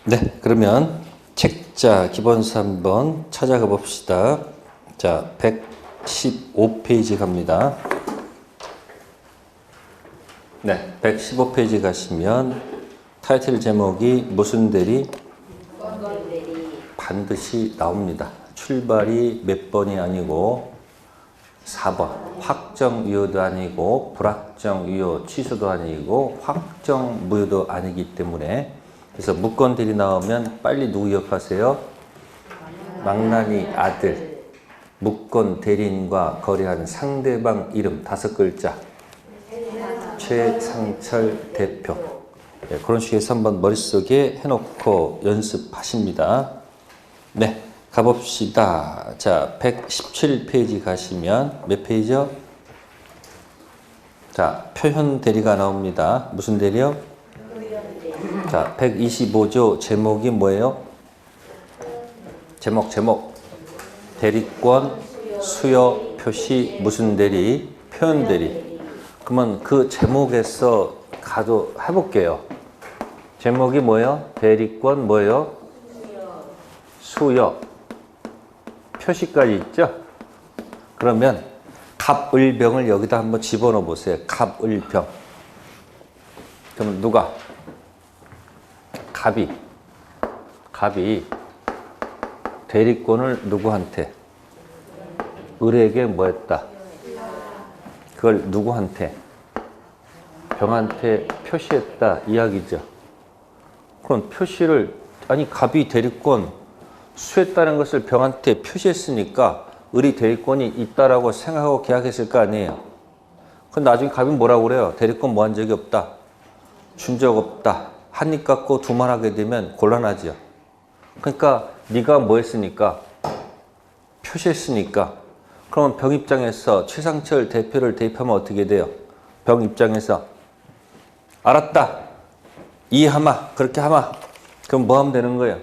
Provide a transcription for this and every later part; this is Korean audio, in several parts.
네, 그러면 책자 기본서 한번 찾아가 봅시다. 자, 115페이지 갑니다. 네, 115페이지 가시면 타이틀 제목이 무슨 대리? 반드시 나옵니다. 출발이 몇 번이 아니고 4번. 확정유효도 아니고 불확정유효 취소도 아니고 확정무효도 아니기 때문에 그래서 무건 대리 나오면 빨리 누구 기억하세요? 망나니 아들. 무건 대리인과 거래한 상대방 이름 5글자. 최상철 대표. 네, 그런 식에서 한번 머릿속에 해놓고 연습하십니다. 네, 가봅시다. 자, 117페이지 가시면 몇 페이지요? 자, 표현 대리가 나옵니다. 무슨 대리요? 자, 125조 제목이 뭐예요? 제목. 대리권, 수요, 표시, 무슨 대리? 표현 대리. 그러면 그 제목에서 가도 해볼게요. 제목이 뭐예요? 대리권 뭐예요? 수요. 표시까지 있죠? 그러면 갑을병을 여기다 한번 집어넣어 보세요. 갑을병. 그러면 누가? 갑이 대리권을 누구한테? 을에게 뭐 했다? 그걸 누구한테? 병한테 표시했다 이야기죠. 그럼 표시를 아니 갑이 대리권 수했다는 것을 병한테 표시했으니까 을이 대리권이 있다라고 생각하고 계약했을 거 아니에요. 근데 나중에 갑이 뭐라고 그래요? 대리권 뭐 한 적이 없다. 준 적 없다. 한 입 갖고 두말 하게 되면 곤란하죠. 그러니까 네가 뭐 했으니까 표시했으니까 그러면 병 입장에서 최상철 대표를 대입하면 어떻게 돼요? 병 입장에서 알았다. 이해하마. 그렇게 하마. 그럼 뭐 하면 되는 거예요?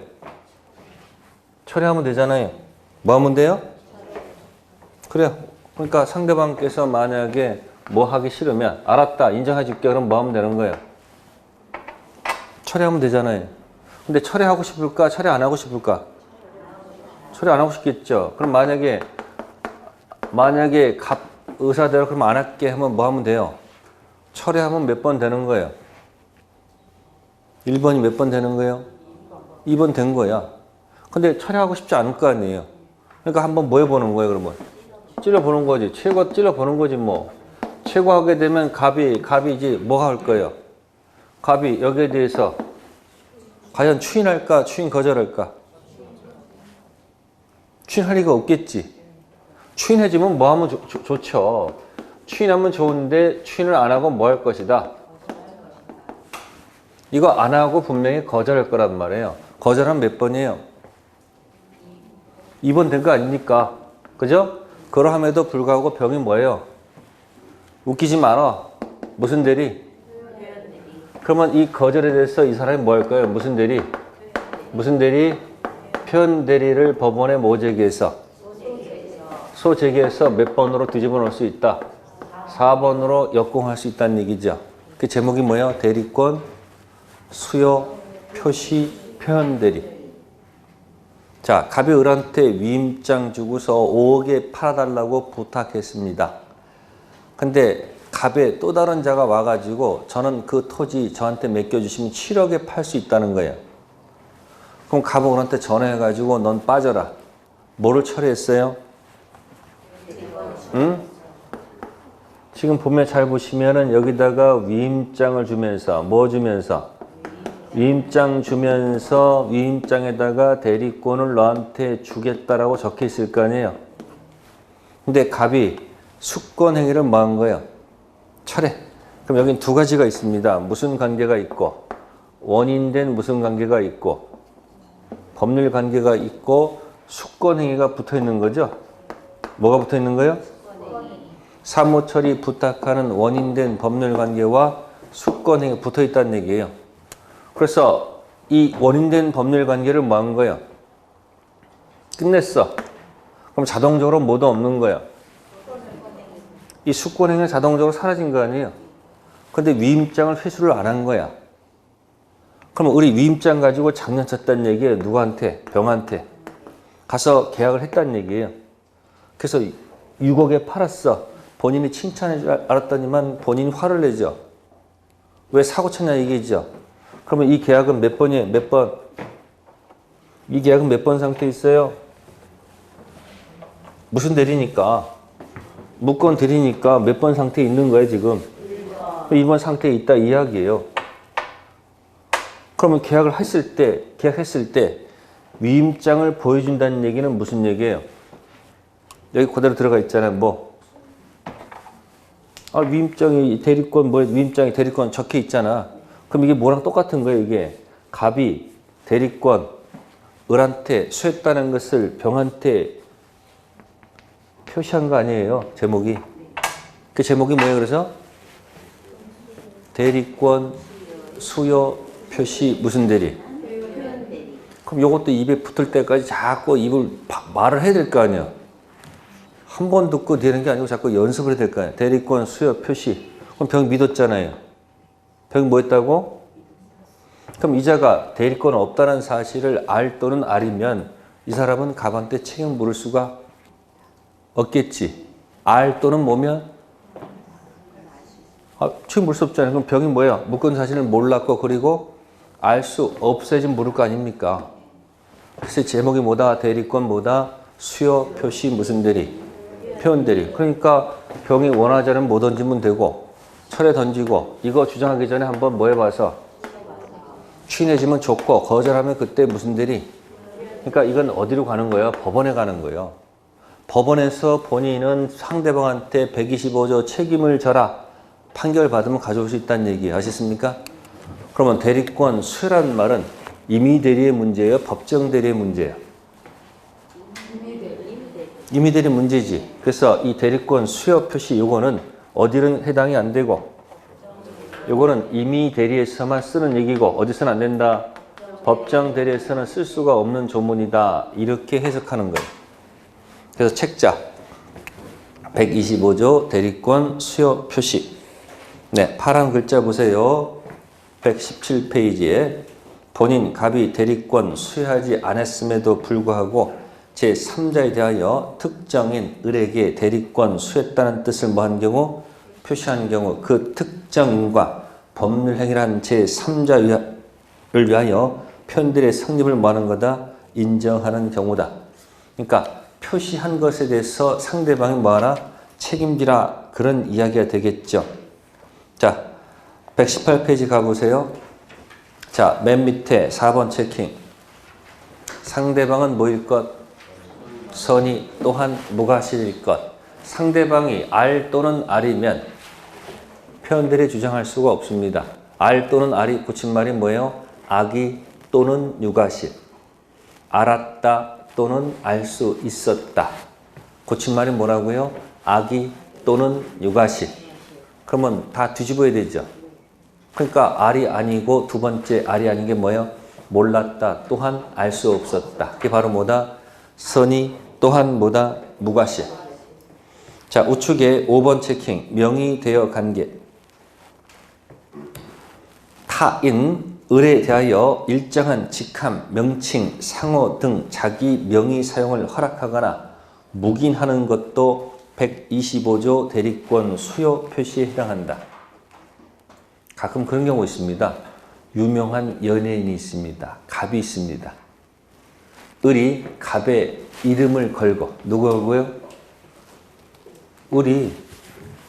처리하면 되잖아요. 뭐 하면 돼요? 그래요. 그러니까 상대방께서 만약에 뭐 하기 싫으면 알았다. 인정해 줄게. 그럼 뭐 하면 되는 거예요? 처리하면 되잖아요. 근데 처리하고 싶을까? 처리 안 하고 싶을까? 처리 안 하고 싶겠죠. 그럼 만약에 갑 의사대로 그럼 안 할게 하면 뭐 하면 돼요? 처리하면 몇 번 되는 거예요? 1번이 몇 번 되는 거예요? 2번 된 거야. 근데 처리하고 싶지 않을 거 아니에요. 그러니까 한번 뭐 해보는 거예요, 그러면? 찔러보는 거지. 최고 찔러보는 거지, 뭐. 최고하게 되면 갑이지, 뭐가 할 거예요? 갑이 여기에 대해서 과연 추인할까, 추인 거절할까? 추인할 리가 없겠지. 추인해주면 뭐 하면 좋죠. 추인하면 좋은데 추인을 안 하고 뭐 할 것이다? 이거 안 하고 분명히 거절할 거란 말이에요. 거절하면 몇 번이에요? 2번 된 거 아닙니까? 그죠? 그러함에도 불구하고 병이 뭐예요? 웃기지 마라. 무슨 대리? 그러면 이 거절에 대해서 이 사람이 뭐 할 거예요? 무슨 대리? 표현 대리를 법원에 뭐 제기해서? 소제기해서 몇 번으로 뒤집어 놓을 수 있다? 4번으로 역공할 수 있다는 얘기죠. 그 제목이 뭐예요? 대리권, 수요, 표시, 표현 대리. 자, 갑이 을한테 위임장 주고서 5억에 팔아달라고 부탁했습니다. 근데 갑에 또 다른 자가 와가지고 저는 그 토지 저한테 맡겨주시면 7억에 팔 수 있다는 거예요. 그럼 갑은 을한테 전화해가지고 넌 빠져라. 뭐를 처리했어요? 응? 지금 보면 잘 보시면은 여기다가 위임장을 주면서 뭐 주면서? 위임장 주면서 위임장에다가 대리권을 너한테 주겠다라고 적혀 있을 거 아니에요. 근데 갑이 수권 행위를 뭐 한 거예요? 철회. 그럼 여긴 두 가지가 있습니다. 무슨 관계가 있고 원인된 무슨 관계가 있고 법률 관계가 있고 수권 행위가 붙어 있는 거죠. 뭐가 붙어 있는 거예요? 사무처리 부탁하는 원인된 법률 관계와 수권 행위 붙어 있다는 얘기예요. 그래서 이 원인된 법률 관계를 뭐 한 거예요? 끝냈어. 그럼 자동적으로 뭐도 없는 거예요. 이 수권 행위는 자동적으로 사라진 거 아니에요. 근데 위임장을 회수를 안 한 거야. 그러면 우리 위임장 가지고 장난쳤다는 얘기예요. 누구한테? 병한테. 가서 계약을 했다는 얘기예요. 그래서 6억에 팔았어. 본인이 칭찬해 줄 알았더니만 본인이 화를 내죠. 왜 사고 쳤냐 얘기죠. 그러면 이 계약은 몇 번이에요? 몇 번? 이 계약은 몇 번 상태에 있어요? 무슨 대리니까? 무권 대리니까 몇 번 상태에 있는 거예요, 지금? 2번 상태에 있다 이 이야기예요. 그러면 계약했을 때 위임장을 보여준다는 얘기는 무슨 얘기예요? 여기 그대로 들어가 있잖아요. 위임장이 대리권, 위임장이 대리권 적혀 있잖아. 그럼 이게 뭐랑 똑같은 거예요, 이게? 갑이 대리권, 을한테 수했다는 것을 병한테 표시한 거 아니에요, 제목이? 그 제목이 뭐예요, 그래서? 대리권, 수요, 표시, 무슨 대리? 그럼 요것도 입에 붙을 때까지 자꾸 입을 말을 해야 될 거 아니야. 한 번 듣고 되는 게 아니고 자꾸 연습을 해야 될 거 아니야. 대리권, 수요, 표시. 그럼 병이 믿었잖아요. 병이 뭐 했다고? 그럼 이자가 대리권 없다는 사실을 알 또는 알이면 이 사람은 갑한테 책임 물을 수가 없겠지. 알 또는 뭐면? 책임 물을 수 없잖아요. 그럼 병이 뭐예요? 무권 사실을 몰랐고 그리고 알 수 없어야지 물을 거 아닙니까? 그래서 제목이 뭐다? 대리권 뭐다? 수요, 표시, 무슨 대리? 표현 대리. 그러니까 병이 원하지 않으면 뭐 던지면 되고 철에 던지고 이거 주장하기 전에 한번 뭐 해봐서 취인해지면 좋고 거절하면 그때 무슨 대리? 그러니까 이건 어디로 가는 거예요? 법원에 가는 거예요. 법원에서 본인은 상대방한테 125조 책임을 져라. 판결 받으면 가져올 수 있다는 얘기 아시겠습니까? 그러면 대리권 수요라는 말은 임의 대리의 문제예요? 법정 대리의 문제예요? 임의 대리 문제지. 그래서 이 대리권 수요 표시 요거는 어디는 해당이 안 되고 요거는 임의 대리에서만 쓰는 얘기고 어디서는 안 된다? 법정 대리에서는 쓸 수가 없는 조문이다. 이렇게 해석하는 거예요. 그래서 책자 125조 대리권 수요 표시. 네, 파란 글자 보세요. 117페이지에 본인 갑이 대리권 수여하지 않았음에도 불구하고 제3자에 대하여 특정인 을에게 대리권 수였다는 뜻을 뭐한 경우? 표시한 경우 그 특정인과 법률 행위를 한 제3자를 위하여 편들의 성립을 뭐하는 거다? 인정하는 경우다. 그러니까 표시한 것에 대해서 상대방이 뭐하라? 책임지라. 그런 이야기가 되겠죠. 자, 118페이지 가보세요. 자, 맨 밑에 4번 체킹. 상대방은 뭐일 것? 선이 또한 무가실일 것. 상대방이 알 또는 알이면 표현들이 주장할 수가 없습니다. 알 또는 알이 붙인 말이 뭐예요? 악의 또는 유가실. 알았다 또는 알 수 있었다. 고친 말이 뭐라고요? 악의 또는 유가실. 그러면 다 뒤집어야 되죠. 그러니까 알이 아니고 두 번째 알이 아닌 게 뭐예요? 몰랐다 또한 알 수 없었다. 그게 바로 뭐다? 선의 또한 뭐다? 무가실. 자, 우측에 5번 체킹. 명의대여 관계. 타인, 을에 대하여 일정한 직함, 명칭, 상호 등 자기 명의 사용을 허락하거나 묵인하는 것도 125조 대리권 수요 표시에 해당한다. 가끔 그런 경우 있습니다. 유명한 연예인이 있습니다. 갑이 있습니다. 을이 갑의 이름을 걸고 누구고요? 을이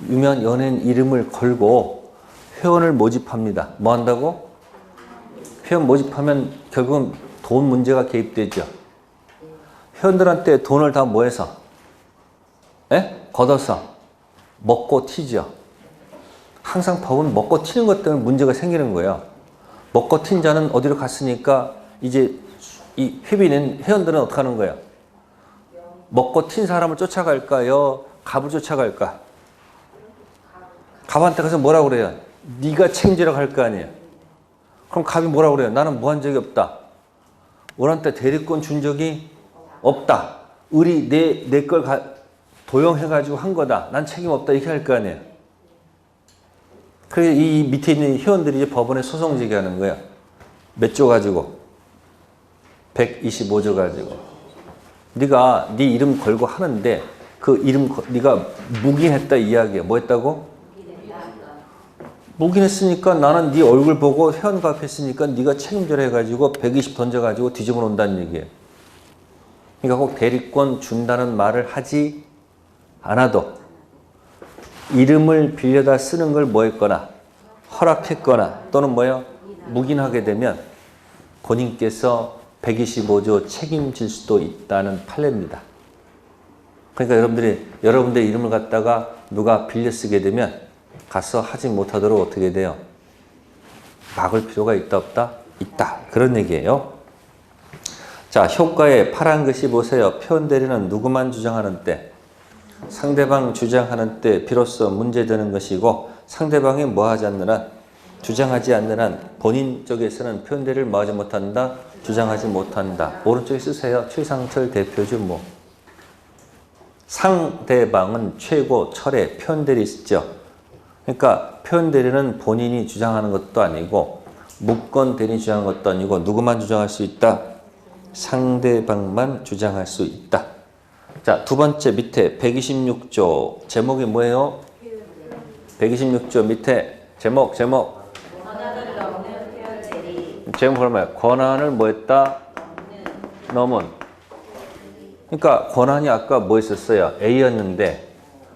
유명한 연예인 이름을 걸고 회원을 모집합니다. 뭐 한다고? 회원 모집하면 결국은 돈 문제가 개입되죠. 회원들한테 돈을 다 뭐 해서? 걷어서 먹고 튀죠. 항상 법은 먹고 튀는 것 때문에 문제가 생기는 거예요. 먹고 튄 자는 어디로 갔으니까 이제 이 회비는 회원들은 어떻게 하는 거예요? 먹고 튄 사람을 쫓아갈까요? 갑을 쫓아갈까? 갑한테 가서 뭐라고 그래요? 네가 책임지라고 할 거 아니에요. 그럼 갑이 뭐라고 그래요? 나는 뭐 한 적이 없다. 을한테 대리권 준 적이 없다. 을이 내 걸 도용해가지고 한 거다. 난 책임 없다. 이렇게 할 거 아니에요. 그래서 이 밑에 있는 회원들이 이제 법원에 소송 제기하는 거예요. 몇 조 가지고? 125조 가지고. 네가 네 이름 걸고 하는데 그 이름 네가 묵인했다 이야기야. 뭐 했다고? 묵인했으니까 나는 네 얼굴 보고 회원가입했으니까 네가 책임져라 해가지고 120 던져가지고 뒤집어 놓는다는 얘기예요. 그러니까 꼭 대리권 준다는 말을 하지 않아도 이름을 빌려다 쓰는 걸 뭐 했거나 허락했거나 또는 뭐요? 묵인하게 되면 본인께서 125조 책임질 수도 있다는 판례입니다. 그러니까 여러분들의 이름을 갖다가 누가 빌려 쓰게 되면 가서 하지 못하도록 어떻게 돼요? 막을 필요가 있다 없다? 있다. 그런 얘기예요. 자, 효과에 파란 글씨 보세요. 표현대리는 누구만 주장하는 때? 상대방 주장하는 때 비로소 문제되는 것이고 상대방이 뭐 하지 않는 한 주장하지 않는 한 본인 쪽에서는 표현대리를 뭐 하지 못한다? 주장하지 못한다. 오른쪽에 쓰세요. 최상철 대표죠 뭐. 상대방은 최고 철의 표현대리 있죠. 그러니까 표현대리는 본인이 주장하는 것도 아니고 무권대리 주장하는 것도 아니고 누구만 주장할 수 있다? 상대방만 주장할 수 있다. 자, 두 번째 밑에 126조 제목이 뭐예요? 126조 밑에 제목 그러면 권한을 뭐 했다? 넘은. 그러니까 권한이 아까 뭐 있었어요? A였는데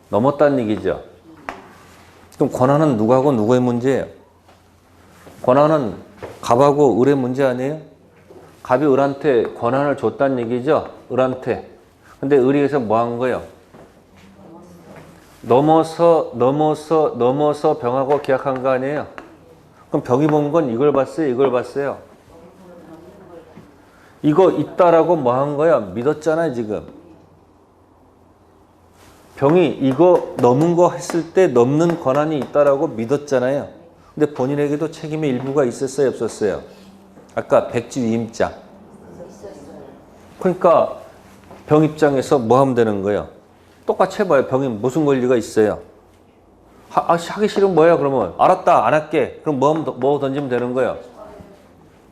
넘었다는 얘기죠. 그럼 권한은 누구하고 누구의 문제예요? 권한은 갑하고 을의 문제 아니에요? 갑이 을한테 권한을 줬다는 얘기죠? 을한테. 근데 을이 해서 뭐 한 거예요? 넘어서 병하고 계약한 거 아니에요? 그럼 병이 본 건 이걸 봤어요? 이걸 봤어요? 이거 있다라고 뭐 한 거야? 믿었잖아요, 지금. 병이 이거 넘은 거 했을 때 넘는 권한이 있다라고 믿었잖아요. 근데 본인에게도 책임의 일부가 있었어요, 없었어요? 아까 백지 위임장. 그러니까 병 입장에서 뭐 하면 되는 거예요? 똑같이 해봐요. 병이 무슨 권리가 있어요? 하기 싫으면 뭐야 그러면? 알았다 안 할게. 그럼 뭐 던지면 되는 거예요?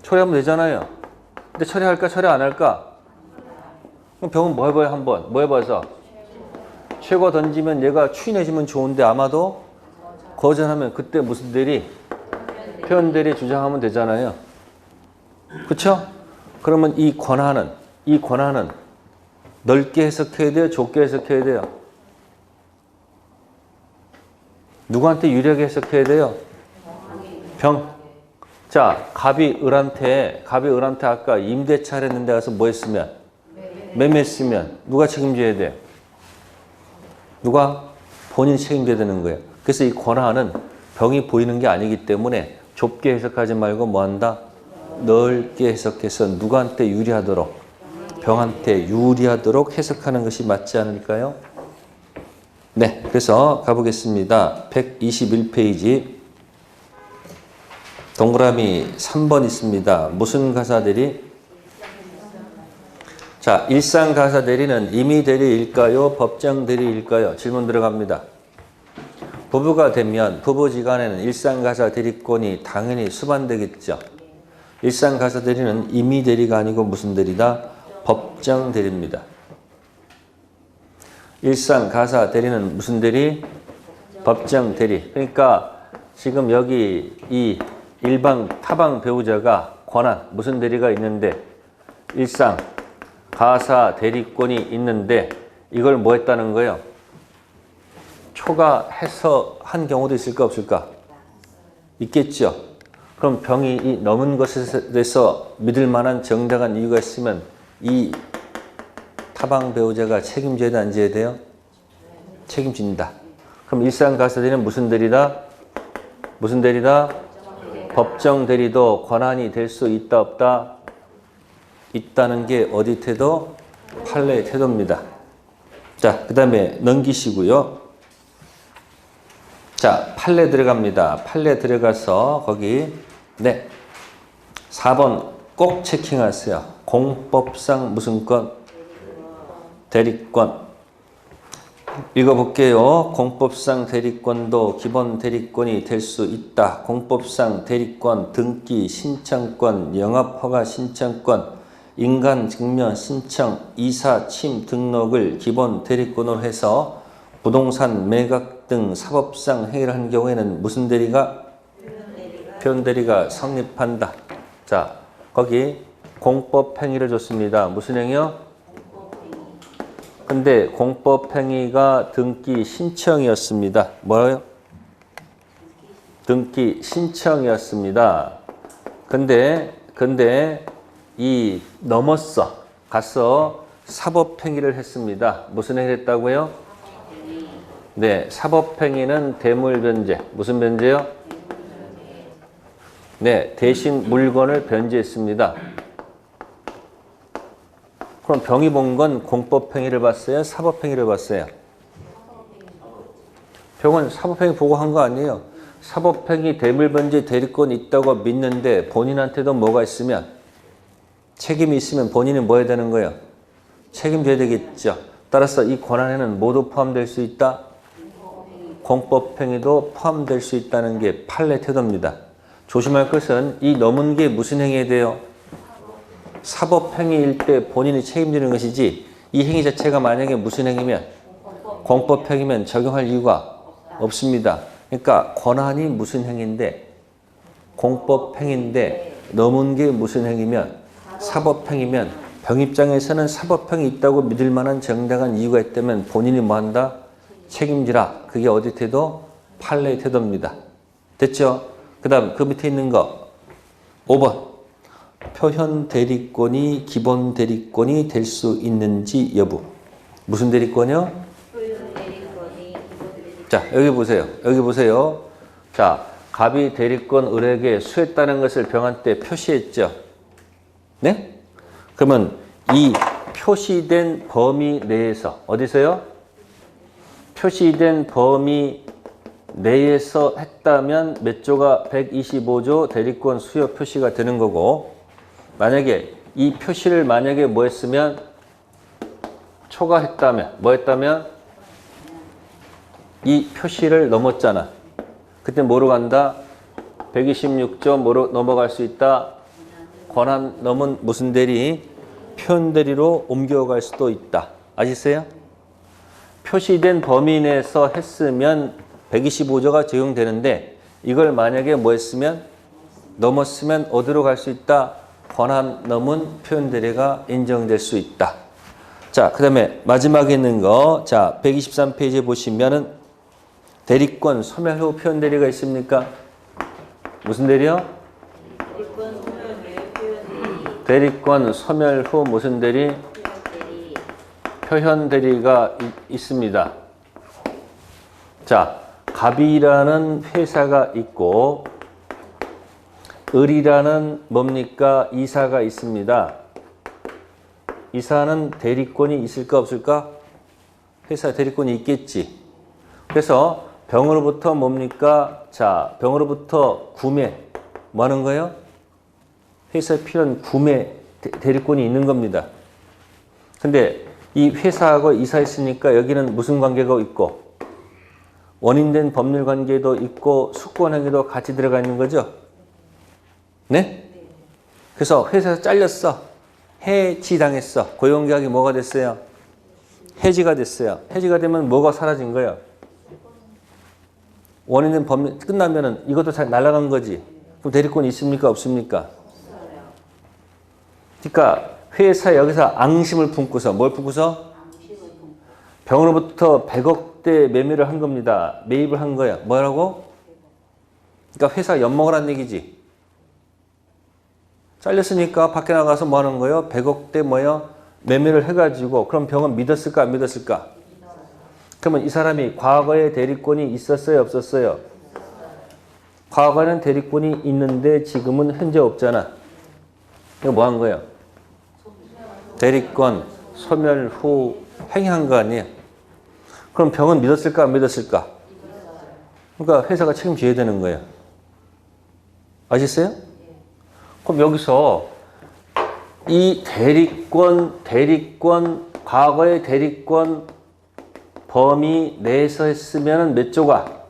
처리하면 되잖아요. 근데 처리할까 처리 안 할까? 그럼 병은 뭐 해봐요 한번? 뭐 해봐서? 최고 던지면 얘가 추인해주면 좋은데 아마도 거절하면 그때 무슨 대리? 표현대리 주장하면 되잖아요. 그쵸? 그러면 이 권한은 넓게 해석해야 돼요? 좁게 해석해야 돼요? 누구한테 유리하게 해석해야 돼요? 병. 자, 갑이 을한테 아까 임대차 했는데 가서 뭐 했으면? 매매했으면 누가 책임져야 돼요? 누가? 본인 책임져야 되는 거예요. 그래서 이 권한은 병이 보이는 게 아니기 때문에 좁게 해석하지 말고 뭐 한다? 넓게 해석해서 누구한테 유리하도록? 병한테 유리하도록 해석하는 것이 맞지 않을까요? 네, 그래서 가보겠습니다. 121페이지 동그라미 3번 있습니다. 무슨 가사대리? 자, 일상 가사대리는 임의대리일까요? 법정대리일까요? 질문 들어갑니다. 부부가 되면 부부지간에는 일상가사대리권이 당연히 수반되겠죠. 일상가사대리는 임의대리가 아니고 무슨 대리다? 법정대리입니다. 일상가사대리는 무슨 대리? 법정대리. 그러니까 지금 여기 이 일방 타방 배우자가 권한 무슨 대리가 있는데 일상가사대리권이 있는데 이걸 뭐 했다는 거예요? 초과해서 한 경우도 있을까 없을까? 있겠죠. 그럼 병이 이 넘은 것에 대해서 믿을 만한 정당한 이유가 있으면 이 타방 배우자가 책임져야 돼, 안 져야 돼요? 책임진다. 그럼 일상가사대리는 무슨 대리다? 무슨 대리다? 법정 대리도 권한이 될 수 있다 없다? 있다는 게 어디 태도? 판례 태도입니다. 자, 그 다음에 넘기시고요. 자, 판례 들어갑니다. 판례 들어가서 거기 4번 꼭 체킹하세요. 공법상 무슨 권? 대리권. 읽어볼게요. 공법상 대리권도 기본 대리권이 될 수 있다. 공법상 대리권, 등기, 신청권, 영업허가 신청권, 인간 증명 신청, 이사 침 등록을 기본 대리권으로 해서 부동산 매각 등 사법상 행위를 한 경우에는 무슨 대리가? 표현대리가 성립한다. 자, 거기 공법 행위를 줬습니다. 무슨 행위요? 근데 공법 행위가 등기 신청이었습니다. 뭐요? 등기 신청이었습니다. 근데 이 넘었어. 가서 사법 행위를 했습니다. 무슨 행위를 했다고요? 네, 사법 행위는 대물 변제. 무슨 변제요? 네, 대신 물건을 변제했습니다. 그럼 병이 본 건 공법행위를 봤어요? 사법행위를 봤어요? 병은 사법행위 보고 한 거 아니에요. 사법행위 대물변제 대리권 있다고 믿는데 본인한테도 뭐가 있으면 책임이 있으면 본인은 뭐 해야 되는 거예요? 책임져야 되겠죠. 따라서 이 권한에는 모두 포함될 수 있다. 공법행위도 포함될 수 있다는 게 판례 태도입니다. 조심할 것은 이 넘은 게 무슨 행위에 돼요? 사법행위일 때 본인이 책임지는 것이지 이 행위 자체가 만약에 무슨 행위면 공법행위면 적용할 이유가 없습니다. 그러니까 권한이 무슨 행위인데 공법행위인데 넘은 게 무슨 행위면 사법행위면 병 입장에서는 사법행위 있다고 믿을 만한 정당한 이유가 있다면 본인이 뭐한다? 책임지라. 그게 어디 태도? 판례의 태도입니다. 됐죠? 그 다음 그 밑에 있는 거 5번 표현 대리권이 기본 대리권이 될 수 있는지 여부. 무슨 대리권이요? 표현 대리권이 자, 여기 보세요. 여기 보세요. 자, 갑이 대리권 을에게 수했다는 것을 병한테 표시했죠. 네? 그러면 이 표시된 범위 내에서 어디서요? 표시된 범위 내에서 했다면 몇 조가 125조 대리권 수요 표시가 되는 거고 만약에 이 표시를 만약에 뭐 했으면 초과했다면 뭐 했다면 이 표시를 넘었잖아. 그때 뭐로 간다? 126조 뭐로 넘어갈 수 있다? 권한 넘은 무슨 대리? 표현 대리로 옮겨갈 수도 있다. 아시겠어요? 표시된 범위 내에서 했으면 125조가 적용되는데 이걸 만약에 뭐 했으면 넘었으면 어디로 갈 수 있다? 권한 넘은 표현 대리가 인정될 수 있다. 자, 그 다음에 마지막에 있는 거. 자, 123페이지에 보시면은 대리권 소멸 후 표현 대리가 있습니까? 무슨 대리요? 대리권 소멸 후 무슨 대리? 표현 대리가 있습니다. 자, 갑이라는 회사가 있고 을이라는 뭡니까? 이사가 있습니다. 이사는 대리권이 있을까 없을까? 회사 대리권이 있겠지. 그래서 병으로부터 뭡니까? 자, 병으로부터 구매 뭐 하는 거예요? 회사에 필요한 구매 대리권이 있는 겁니다. 근데 이 회사하고 이사 있으니까 여기는 무슨 관계가 있고 원인된 법률 관계도 있고 수권행위도 같이 들어가 있는 거죠. 네? 그래서 회사에서 잘렸어. 해지당했어. 고용계약이 뭐가 됐어요? 해지가 됐어요. 해지가 되면 뭐가 사라진 거예요? 원인된 법률 끝나면은 이것도 잘 날아간 거지. 그럼 대리권이 있습니까? 없습니까? 그러니까 회사 여기서 앙심을 품고서 뭘 품고서? 병으로부터 100억대 매매를 한 겁니다. 매입을 한 거야. 뭐라고? 그러니까 회사 엿먹으라는 얘기지. 잘렸으니까 밖에 나가서 뭐 하는 거예요? 100억대 뭐요? 매매를 해가지고 그럼 병은 믿었을까 안 믿었을까? 그러면 이 사람이 과거에 대리권이 있었어요 없었어요? 과거에는 대리권이 있는데 지금은 현재 없잖아. 이거 뭐 한 거예요? 대리권 소멸 후 행위한 거 아니에요? 그럼 병은 믿었을까 안 믿었을까? 그러니까 회사가 책임져야 되는 거예요. 아시겠어요? 그럼 여기서 이 대리권, 과거의 대리권 범위 내에서 했으면 몇 조각?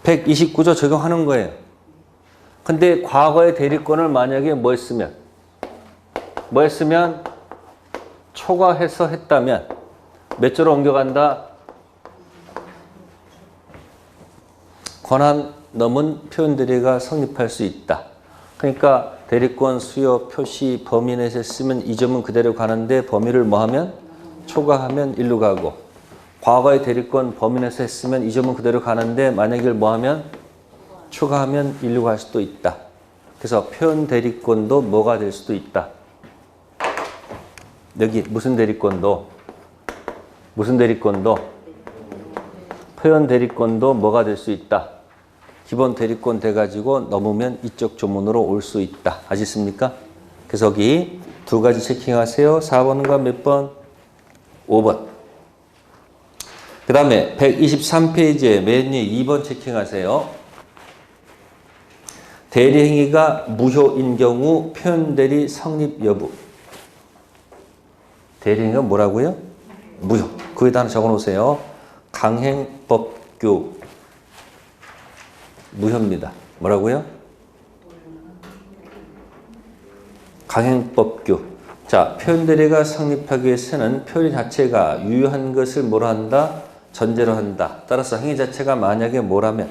129조 적용하는 거예요. 근데 과거의 대리권을 만약에 뭐 했으면 초과해서 했다면 몇 조로 옮겨간다? 권한 넘은 표현대리가 성립할 수 있다. 그러니까 대리권 수요 표시 범위 내에서 쓰면 이 점은 그대로 가는데 범위를 뭐 하면? 초과하면 일로 가고, 과거의 대리권 범위 내에서 했으면 이 점은 그대로 가는데 만약 이걸 뭐 하면? 초과하면 일로 갈 수도 있다. 그래서 표현 대리권도 뭐가 될 수도 있다. 여기 무슨 대리권도 표현 대리권도 뭐가 될 수 있다. 기본 대리권 돼가지고 넘으면 이쪽 조문으로 올 수 있다. 아시겠습니까? 그래서 여기 두 가지 체킹하세요. 4번과 몇 번? 5번. 그 다음에 123페이지에 맨 위에 2번 체킹하세요. 대리행위가 무효인 경우 표현대리 성립 여부. 대리행위가 뭐라고요? 무효. 거기다 하나 적어놓으세요. 강행법규 무효입니다. 뭐라고요? 강행법규. 자, 표현대리가 성립하기 위해서는 표현 자체가 유효한 것을 뭐라 한다? 전제로 한다. 따라서 행위 자체가 만약에 뭐라면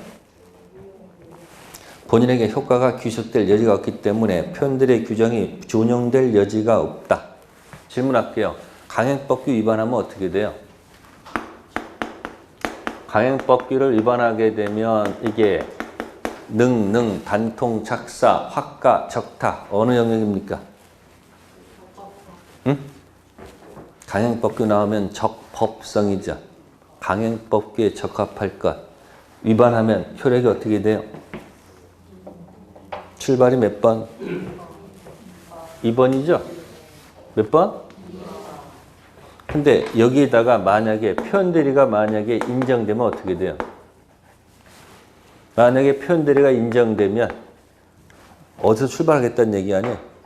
본인에게 효과가 귀속될 여지가 없기 때문에 표현들의 규정이 준용될 여지가 없다. 질문할게요. 강행법규 위반하면 어떻게 돼요? 강행법규를 위반하게 되면 이게 능, 단통, 작사, 확가, 적타 어느 영역입니까? 응? 강행법규 나오면 적법성이죠. 강행법규에 적합할 것. 위반하면 효력이 어떻게 돼요? 출발이 몇 번? 2번이죠? 몇 번? 근데 여기에다가 만약에 표현대리가 만약에 인정되면 어떻게 돼요? 만약에 표현대리가 인정되면 어디서 출발하겠다는 얘기 아니에요?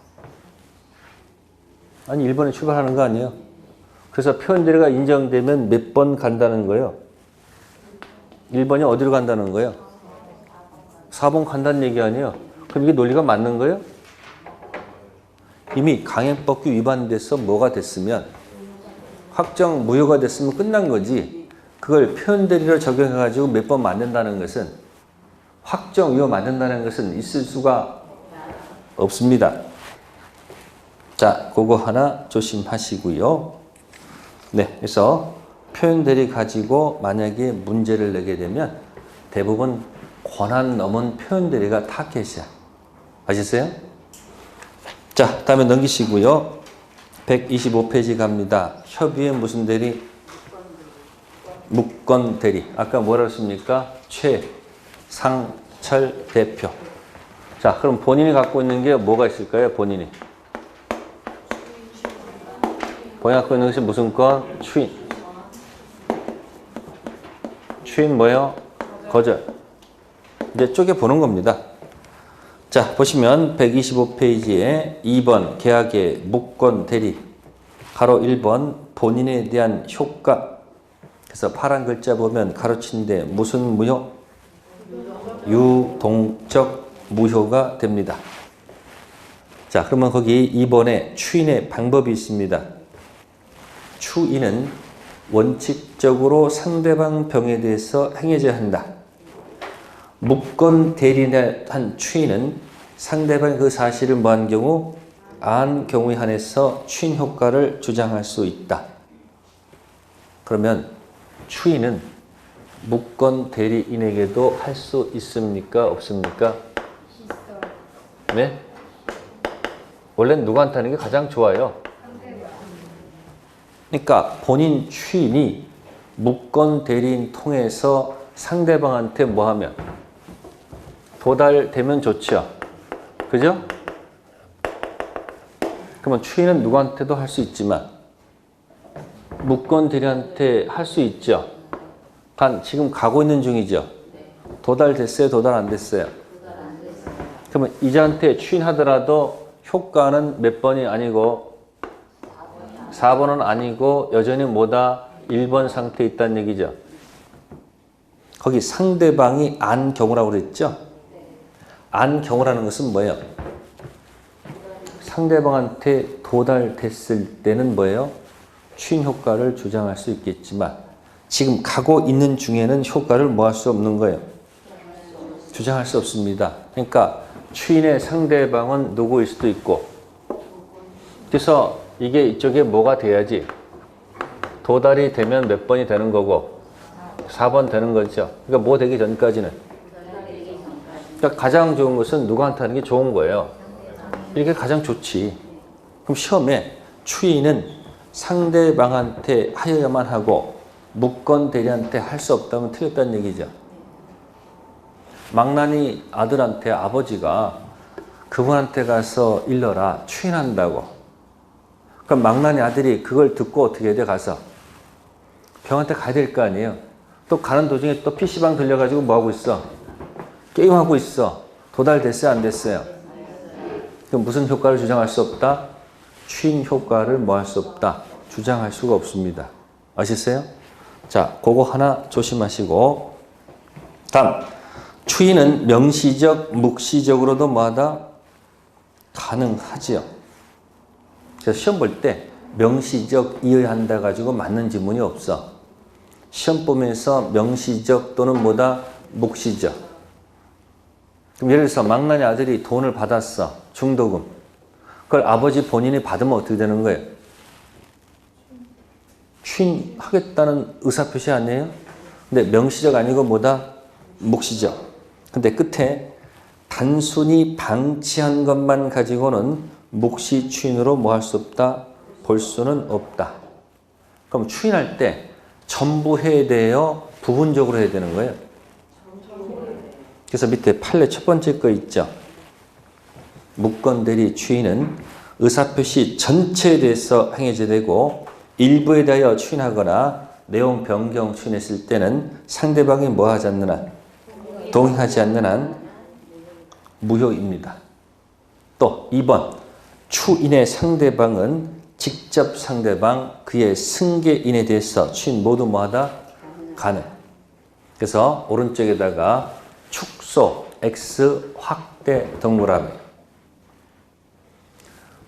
아니 1번에 출발하는 거 아니에요? 그래서 표현대리가 인정되면 몇 번 간다는 거예요? 1번이 어디로 간다는 거예요? 4번 간다는 얘기 아니에요? 그럼 이게 논리가 맞는 거예요? 이미 강행법규 위반돼서 뭐가 됐으면 확정 무효가 됐으면 끝난 거지. 그걸 표현대리를 적용해가지고 몇 번 만든다는 것은 확정 위호 만든다는 것은 있을 수가 없습니다. 자, 그거 하나 조심하시고요. 네, 그래서 표현대리 가지고 만약에 문제를 내게 되면 대부분 권한 넘은 표현대리가 타겟이야. 아시겠어요? 자, 다음에 넘기시고요. 125페이지 갑니다. 협의의 무슨 대리? 무권 대리. 아까 뭐라고 했습니까? 최상철 대표. 자, 그럼 본인이 갖고 있는 게 뭐가 있을까요? 본인이 갖고 있는 것이 무슨 건? 추인. 추인 뭐예요? 거절. 이제 쪼개보는 겁니다. 자, 보시면 125페이지에 2번 계약의 무권 대리 가로 1번 본인에 대한 효과. 그래서 파란 글자 보면 가로친데 무슨 무효? 유동적 무효가 됩니다. 자, 그러면 거기 2번에 추인의 방법이 있습니다. 추인은 원칙적으로 상대방 병에 대해서 행해져야 한다. 무권 대리한 추인은 상대방이 그 사실을 뭐한 경우 안 경우에 한해서 추인 효과를 주장할 수 있다. 그러면 추인은 무권 대리인에게도 할 수 있습니까? 없습니까? 네? 원래는 누구한테 하는 게 가장 좋아요. 그러니까 본인 추인이 무권 대리인 통해서 상대방한테 뭐 하면 도달되면 좋죠. 그죠? 그러면 추인은 누구한테도 할 수 있지만 무권 대리한테 할 수 있죠. 지금 가고 있는 중이죠. 도달됐어요? 도달 안 됐어요? 그러면 이자한테 추인하더라도 효과는 몇 번이 아니고 4번은 아니고 여전히 뭐다? 1번 상태에 있다는 얘기죠. 거기 상대방이 안 경우라고 그랬죠? 안 경우라는 것은 뭐예요? 상대방한테 도달됐을 때는 뭐예요? 추인 효과를 주장할 수 있겠지만 지금 가고 있는 중에는 효과를 뭐 할 수 없는 거예요? 주장할 수 없습니다. 그러니까 추인의 상대방은 누구일 수도 있고 그래서 이게 이쪽에 뭐가 돼야지 도달이 되면 몇 번이 되는 거고 4번 되는 거죠. 그러니까 뭐 되기 전까지는 그러니까 가장 좋은 것은 누구한테 하는 게 좋은 거예요. 이게 가장 좋지. 그럼 시험에 추인은 상대방한테 하여야만 하고 무권 대리한테 할 수 없다면 틀렸다는 얘기죠. 망나니 아들한테 아버지가 그분한테 가서 일러라 추인한다고. 그럼 망나니 아들이 그걸 듣고 어떻게 해야 돼? 가서 병원한테 가야 될 거 아니에요. 또 가는 도중에 또 PC방 들려가지고 뭐하고 있어? 게임하고 있어. 도달됐어요? 안 됐어요? 그럼 무슨 효과를 주장할 수 없다? 추인 효과를 뭐 할 수 없다? 주장할 수가 없습니다. 아시겠어요? 자, 그거 하나 조심하시고 다음 추인은 명시적, 묵시적으로도 뭐하다? 가능하지요. 그래서 시험 볼 때 명시적 이해한다 가지고 맞는 지문이 없어. 시험 보면서 명시적 또는 뭐다? 묵시적. 그럼 예를 들어서 망나니 아들이 돈을 받았어. 중도금. 그걸 아버지 본인이 받으면 어떻게 되는 거예요? 추인하겠다는 의사표시 아니에요? 근데 명시적 아니고 뭐다? 묵시적. 근데 끝에 단순히 방치한 것만 가지고는 묵시 추인으로 뭐 할 수 없다? 볼 수는 없다. 그럼 추인할 때 전부 해야 돼요? 부분적으로 해야 되는 거예요? 그래서 밑에 판례 첫 번째 거 있죠? 무권대리 추인은 의사표시 전체에 대해서 행해져야 되고 일부에 대하여 추인하거나 내용 변경 추인했을 때는 상대방이 뭐 하지 않는 한 동의하지 않는 한 무효입니다. 또 2번 추인의 상대방은 직접 상대방 그의 승계인에 대해서 추인 모두 뭐하다? 가능. 그래서 오른쪽에다가 축소 X 확대 동그라미.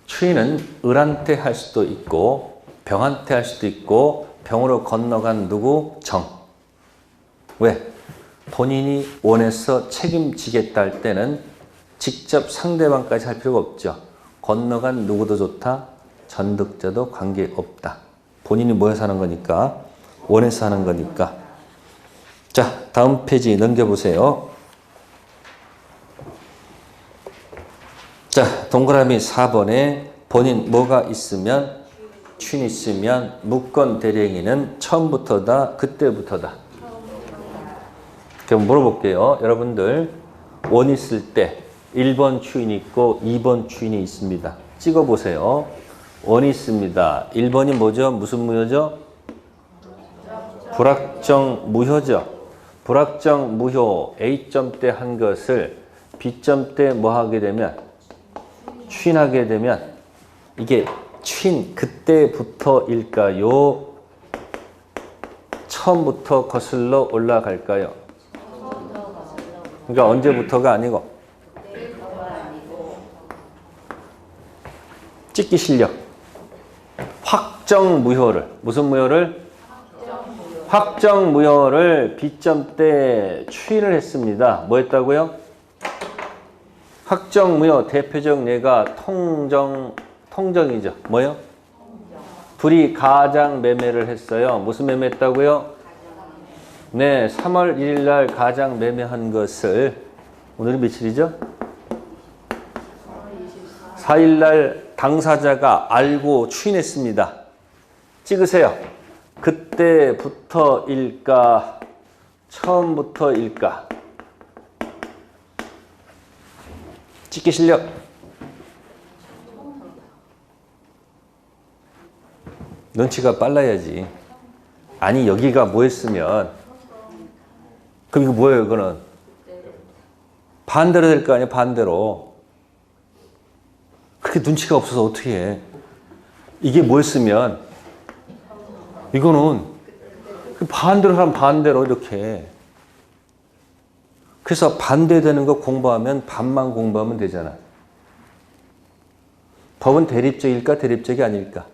추인은 을한테 할 수도 있고 병한테 할 수도 있고 병으로 건너간 누구? 정. 왜? 본인이 원해서 책임지겠다 할 때는 직접 상대방까지 할 필요가 없죠. 건너간 누구도 좋다. 전득자도 관계없다. 본인이 모여서 하는 거니까. 원해서 하는 거니까. 자, 다음 페이지 넘겨보세요. 자, 동그라미 4번에 본인 뭐가 있으면 추인 있으면 무권 대리행위는 처음부터다. 그때부터다. 그럼 물어볼게요. 여러분들 원 있을 때 1번 추인이 있고 2번 추인이 있습니다. 찍어보세요. 원이 있습니다. 1번이 뭐죠? 무슨 무효죠? 불확정 무효죠. 불확정 무효 A점 때 한 것을 B점 때 뭐 하게 되면 추인하게 되면 이게 추인 그때부터일까요? 처음부터 거슬러 올라갈까요? 그러니까 언제부터가 아니고 찍기 실력 확정 무효를 무슨 무효를? 확정 무효를 B점 때 추인을 했습니다. 뭐 했다고요? 확정 무효 대표적 예가 통정이죠. 뭐요? 둘이 가장 매매를 했어요. 무슨 매매 했다고요? 네, 3월 1일 날 가장 매매한 것을 오늘은 며칠이죠? 4일 날 당사자가 알고 추인했습니다. 찍으세요. 그때부터일까? 처음부터일까? 찍기 실력. 눈치가 빨라야지. 아니 여기가 뭐였으면 그럼 이거 뭐예요? 이거는 반대로 될 거 아니에요? 반대로. 그렇게 눈치가 없어서 어떻게 해. 이게 뭐였으면 이거는 반대로 하면 반대로 이렇게. 그래서 반대되는 거 공부하면 반만 공부하면 되잖아. 법은 대립적일까 대립적이 아닐까?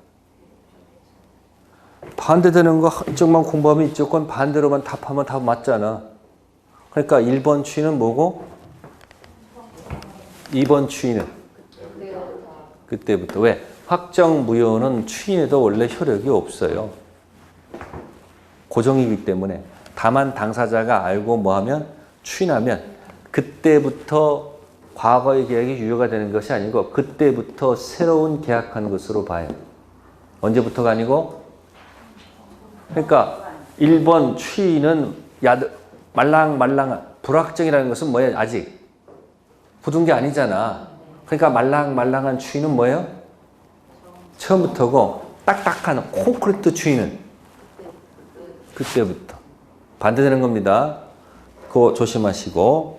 반대되는 거 이쪽만 공부하면 이쪽 건 반대로만 답하면 답 맞잖아. 그러니까 1번 추이는 뭐고? 2번 추이는? 그때부터. 왜? 확정무효는 추인에도 원래 효력이 없어요. 고정이기 때문에. 다만 당사자가 알고 뭐하면 추인하면 그때부터 과거의 계약이 유효가 되는 것이 아니고 그때부터 새로운 계약한 것으로 봐요. 언제부터가 아니고? 그러니까 1번 추인은 말랑말랑한 불확정이라는 것은 뭐예요? 아직 굳은 게 아니잖아. 그러니까 말랑말랑한 추인은 뭐예요? 처음부터고 딱딱한 콘크리트 추인은 그때부터 반대되는 겁니다. 그거 조심하시고.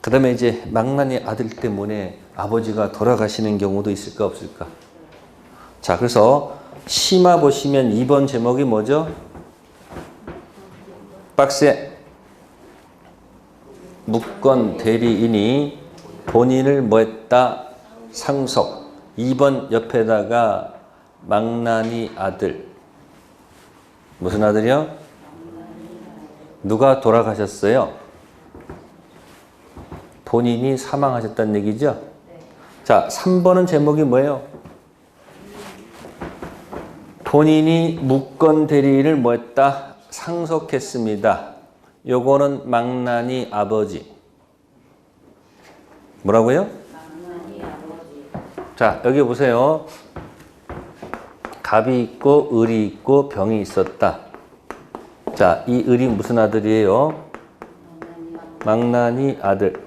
그 다음에 이제 망나니 아들 때문에 아버지가 돌아가시는 경우도 있을까 없을까? 자, 그래서 심화 보시면 2번 제목이 뭐죠? 박스에 묵건 대리인이 본인을 뭐했다? 상속. 2번 옆에다가 망나니 아들. 무슨 아들이요? 누가 돌아가셨어요? 본인이 사망하셨다는 얘기죠? 자, 3번은 제목이 뭐예요? 본인이 묵건 대리인을 뭐했다? 상속했습니다. 요거는 망나니 아버지. 뭐라고요? 자, 여기 보세요. 갑이 있고 을이 있고 병이 있었다. 자, 이 을이 무슨 아들이에요? 망나니 아들.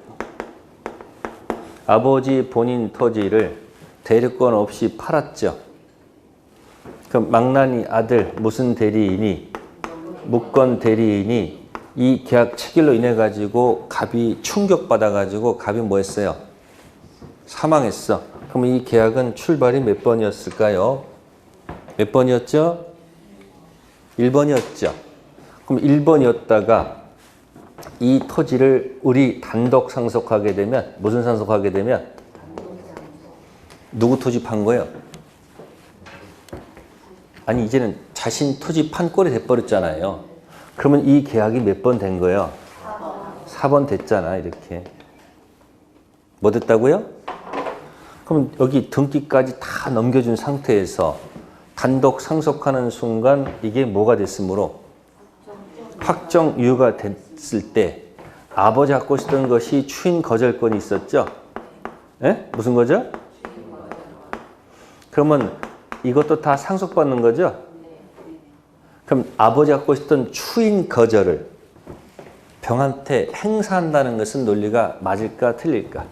아버지 본인 토지를 대리권 없이 팔았죠. 그럼 망나니 아들 무슨 대리인이 묵건 대리인이 이 계약 체결로 인해 가지고 갑이 충격받아 가지고 갑이 뭐 했어요? 사망했어. 그럼 이 계약은 출발이 몇 번이었을까요? 몇 번이었죠? 1번이었죠. 그럼 1번이었다가 이 토지를 을이 단독 상속하게 되면 무슨 상속하게 되면 누구 토지 판 거예요? 아니 이제는 자신 토지 판 꼴이 돼버렸잖아요. 그러면 이 계약이 몇 번 된 거예요? 4번 됐잖아. 이렇게. 뭐 됐다고요? 그럼 여기 등기까지 다 넘겨준 상태에서 단독 상속하는 순간 이게 뭐가 됐으므로 확정 유효가 됐을 때 아버지 갖고 있었던 것이 추인 거절권이 있었죠? 예? 무슨 거죠? 그러면 이것도 다 상속받는 거죠? 그럼 아버지 갖고 있었던 추인 거절을 병한테 행사한다는 것은 논리가 맞을까 틀릴까?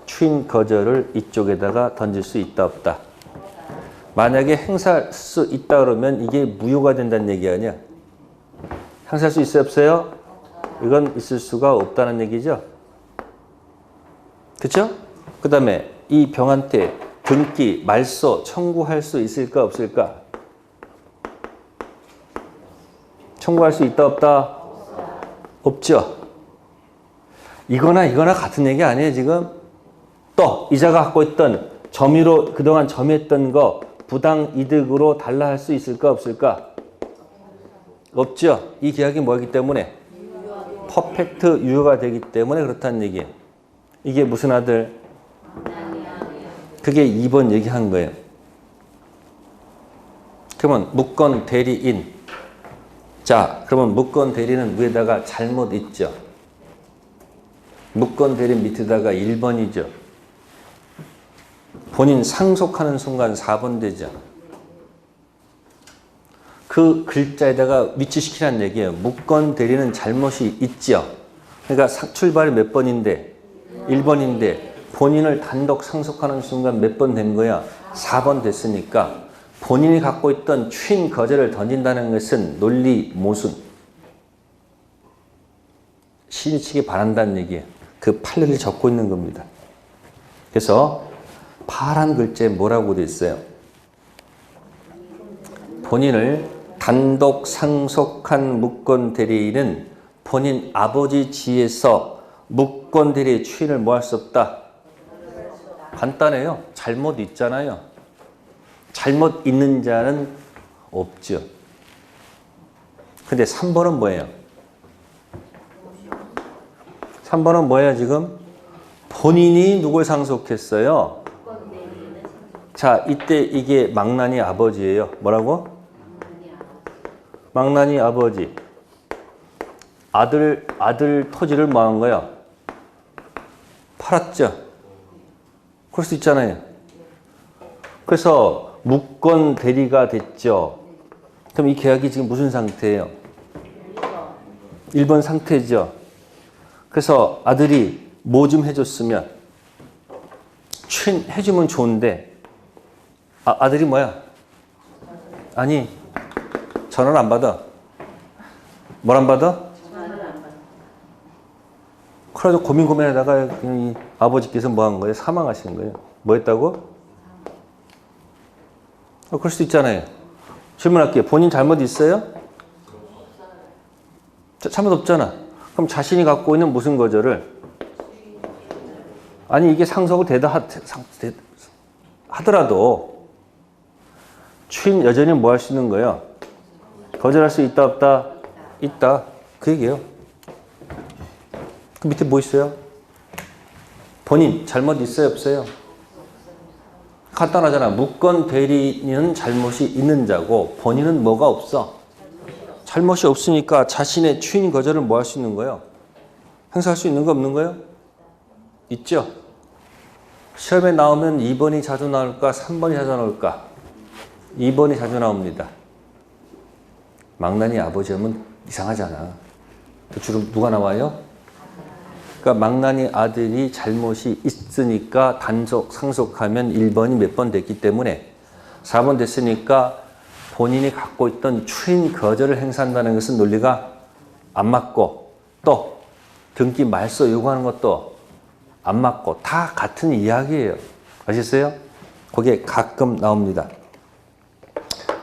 추인 거절을 이쪽에다가 던질 수 있다 없다? 만약에 행사할 수 있다 그러면 이게 무효가 된다는 얘기 아니야? 행사할 수 있어요 없어요? 이건 있을 수가 없다는 얘기죠? 그렇죠? 그 다음에 이 병한테 등기, 말소 청구할 수 있을까 없을까? 청구할 수 있다 없다? 없죠? 이거나 같은 얘기 아니에요 지금? 또 이자가 갖고 있던 점유로 그동안 점유했던 거 부당 이득으로 달라 할 수 있을까 없을까? 없죠? 이 계약이 뭐기 때문에? 퍼펙트 유효가 되기 때문에 그렇다는 얘기예요. 이게 무슨 아들? 그게 2번 얘기한 거예요. 그러면 묵건 대리인. 자, 그러면 묵건 대리는 위에다가 잘못 있죠. 묵건 대리인 밑에다가 1번이죠. 본인 상속하는 순간 4번 되죠. 그 글자에다가 위치시키라는 얘기예요. 묵건 대리는 잘못이 있죠. 그러니까 출발이 몇 번인데? 1번인데 본인을 단독 상속하는 순간 몇 번 된 거야? 4번 됐으니까 본인이 갖고 있던 추인 거절을 던진다는 것은 논리 모순. 신이치기 바란다는 얘기예요. 그 판례를 적고 있는 겁니다. 그래서 파란 글자에 뭐라고 돼 있어요? 본인을 단독 상속한 무권 대리인은 본인 아버지 지에서 무권 대리의 추인을 뭐 할 수 없다? 간단해요. 잘못 있잖아요. 잘못 있는 자는 없죠. 근데 3번은 뭐예요? 3번은 뭐예요 지금? 본인이 누굴 상속했어요? 자, 이때 이게 망나니 아버지예요. 뭐라고? 망나니 아버지. 아들 토지를 뭐 한 거야? 팔았죠. 그럴 수 있잖아요. 그래서 무권 대리가 됐죠. 그럼 이 계약이 지금 무슨 상태예요? 1번 상태죠. 그래서 아들이 뭐 좀 해줬으면 해주면 좋은데 아들이 뭐야? 아니 전화를 안 받아. 뭘 안 받아? 그래서 고민하다가 그냥 이 아버지께서 뭐 한 거예요? 사망하신 거예요. 뭐 했다고? 그럴 수도 있잖아요. 질문할게요. 본인 잘못 있어요? 잘못 없잖아. 그럼 자신이 갖고 있는 무슨 거절을? 아니 이게 상속을 하더라도 추인 여전히 뭐 할 수 있는 거예요? 거절할 수 있다 없다? 있다. 그 얘기예요. 그 밑에 뭐 있어요? 본인 잘못 있어요 없어요? 간단하잖아. 무권 대리인은 잘못이 있는 자고 본인은 뭐가 없어? 잘못이 없으니까 자신의 추인 거절을 뭐 할 수 있는 거예요? 행사할 수 있는 거 없는 거예요? 있죠? 시험에 나오면 2번이 자주 나올까 3번이 자주 나올까? 2번이 자주 나옵니다. 망나니 아버지 하면 이상하잖아. 주로 누가 나와요? 그러니까 망나니 아들이 잘못이 있으니까 단속 상속하면 1번이 몇 번 됐기 때문에 4번 됐으니까 본인이 갖고 있던 추인 거절을 행사한다는 것은 논리가 안 맞고 또 등기 말소 요구하는 것도 안 맞고 다 같은 이야기예요. 아시겠어요? 그게 가끔 나옵니다.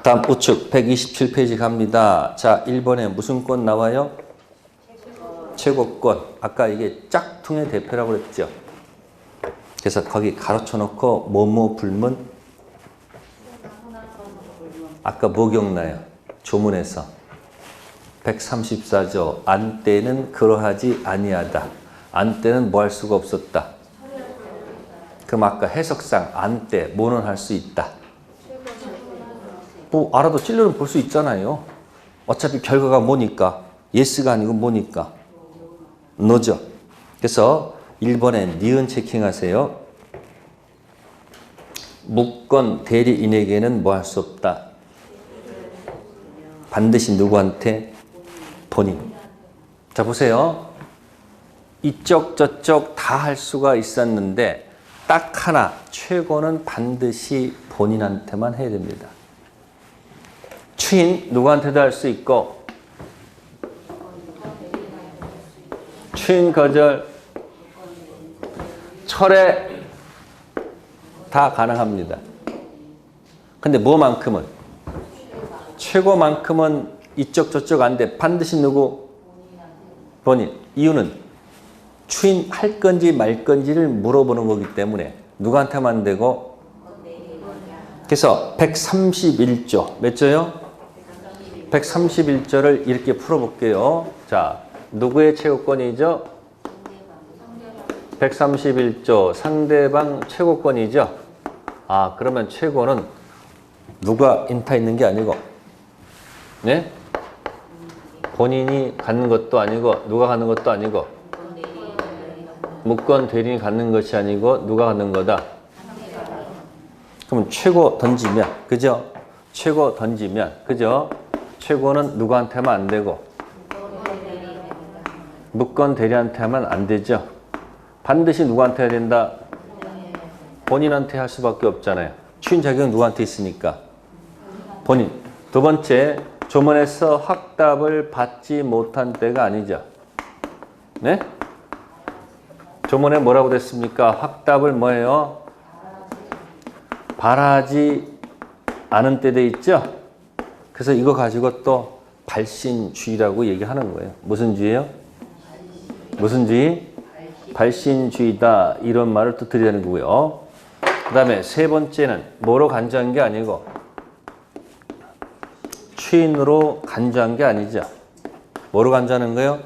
다음 우측 127페이지 갑니다. 자, 1번에 무슨 권 나와요? 최고권. 아까 이게 짝퉁의 대표라고 그랬죠. 그래서 거기 가로쳐 놓고 뭐뭐 불문. 아까 뭐 기억나요? 조문에서 134조 안때는 그러하지 아니하다. 안때는 뭐 할 수가 없었다. 그럼 아까 해석상 안때 뭐는 할 수 있다. 뭐 알아도 찔러는 볼 수 있잖아요. 어차피 결과가 뭐니까. 예스가 아니고 뭐니까. 노죠. 그래서 1번에 니은 체킹하세요. 무권 대리인에게는 뭐 할 수 없다. 반드시 누구한테? 본인. 자 보세요. 이쪽 저쪽 다 할 수가 있었는데 딱 하나 최고는 반드시 본인한테만 해야 됩니다. 추인 누구한테도 할 수 있고 추인 거절 철회 다 가능합니다. 근데 뭐만큼은? 최고만큼은 이쪽 저쪽 안 돼. 반드시 누구? 본인. 이유는 추인할 건지 말 건지를 물어보는 거기 때문에 누구한테만 되고 그래서 131조 몇 조요? 131조를 이렇게 풀어볼게요. 자, 누구의 최고권이죠? 131조 상대방 최고권이죠. 아, 그러면 최고는 누가 인타 있는 게 아니고 네? 본인이 갖는 것도 아니고 누가 갖는 것도 아니고 무권 대리인이 갖는 것이 아니고 누가 갖는 거다. 그럼 최고 던지면 그죠? 최고 던지면 그죠? 최고는 누구한테만 안 되고 무권 대리한테 하면 안 되죠. 반드시 누구한테 해야 된다? 본인한테 할 수밖에 없잖아요. 추인 자격은 누구한테 있으니까? 본인. 두 번째, 조문에서 확답을 받지 못한 때가 아니죠. 네? 조문에 뭐라고 됐습니까? 확답을 뭐예요? 바라지 않은 때 돼 있죠? 그래서 이거 가지고 또 발신주의라고 얘기하는 거예요. 무슨 주의예요? 무슨 주의? 발신주의다. 이런 말을 또 드리는 거고요. 그 다음에 세 번째는 뭐로 간주한 게 아니고 추인으로 간주한 게 아니죠. 뭐로 간주하는 거예요?